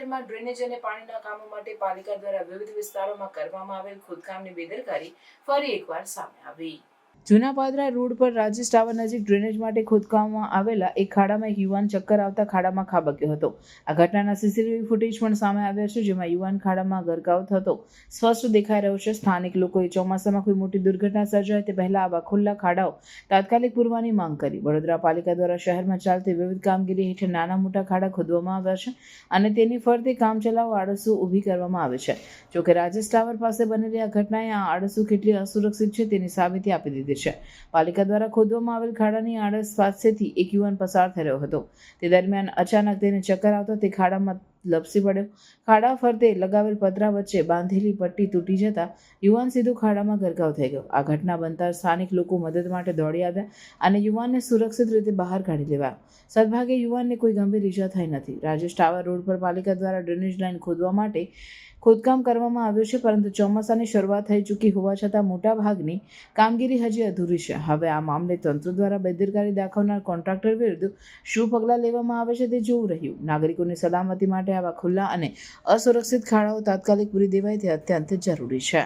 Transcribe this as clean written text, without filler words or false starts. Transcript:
શહેરમાં ડ્રેનેજ અને પાણીના કામો માટે પાલિકા દ્વારા વિવિધ વિસ્તારોમાં કરવામાં આવેલ ખોદકામની બેદરકારી ફરી એકવાર સામે આવી। જૂના પાદરા રોડ પર રાજેશ ટાવર નજીક ડ્રેનેજ માટે ખોદકામમાં આવેલા એક ખાડામાં એક યુવાન ચક્કર આવતા ખાડામાં ખાબક્યો હતો। આ ઘટનાના સીસીટીવી ફૂટેજ પણ સામે આવ્યા છે, જેમાં યુવાન ખાડામાં ગરકાવ થતો સ્પષ્ટ દેખાઈ રહ્યો છે। સ્થાનિક લોકોએ ચોમાસામાં કોઈ મોટી દુર્ઘટના સર્જાય તે પહેલા આવા ખુલ્લા ખાડાઓ તાત્કાલિક પૂરવાની માંગ કરી। વડોદરા પાલિકા દ્વારા શહેરમાં ચાલતી વિવિધ કામગીરી હેઠળ નાના મોટા ખાડા ખોદવામાં આવ્યા છે અને તેની ફરતે કામચલાઉ આડસો ઊભી કરવામાં આવે છે। જોકે રાજેશ ટાવર પાસે બનેલી આ ઘટનાએ આ આડસો કેટલી અસુરક્ષિત છે તેની સાબિતી આપી દીધી છે। પાલિકા દ્વારા ખોદવામાં આવેલ ખાડાની આડસ પાસેથી એક યુવાન પસાર થઈ રહ્યો હતો। તે દરમિયાન અચાનક તેને ચક્કર આવતા તે ખાડામાં લપસી પડ્યો। ખાડા ફરતે લગાવેલ પતરા વચ્ચે બાંધેલી પટ્ટી તૂટી જતા યુવાન સીધો ખાડામાં ગરકાવ થઈ ગયો। આ ઘટના બનતા સ્થાનિક લોકો મદદ માટે દોડી આવ્યા અને યુવાનને સુરક્ષિત રીતે બહાર કાઢી લેવાયો। સદભાગ્યે યુવાનને કોઈ ગંભીર ઈજા થઈ નથી। રાજેશ ટાવર રોડ પર પાલિકા દ્વારા ડ્રેનેજ લાઇન ખોદવા માટે ખોદકામ કરવામાં આવ્યું છે, પરંતુ ચોમાસાની શરૂઆત થઈ ચૂકી હોવા છતાં મોટા ભાગની કામગીરી હજી અધૂરી છે। હવે આ મામલે તંત્ર દ્વારા બેદરકારી દાખવનાર કોન્ટ્રાક્ટર વિરુદ્ધ શું પગલાં લેવામાં આવે છે તે જોવું રહ્યું। નાગરિકોની સલામતી માટે આવા ખુલ્લા અને અસુરક્ષિત ખાડાઓ તાત્કાલિક પૂરી દેવાય તે અત્યંત જરૂરી છે।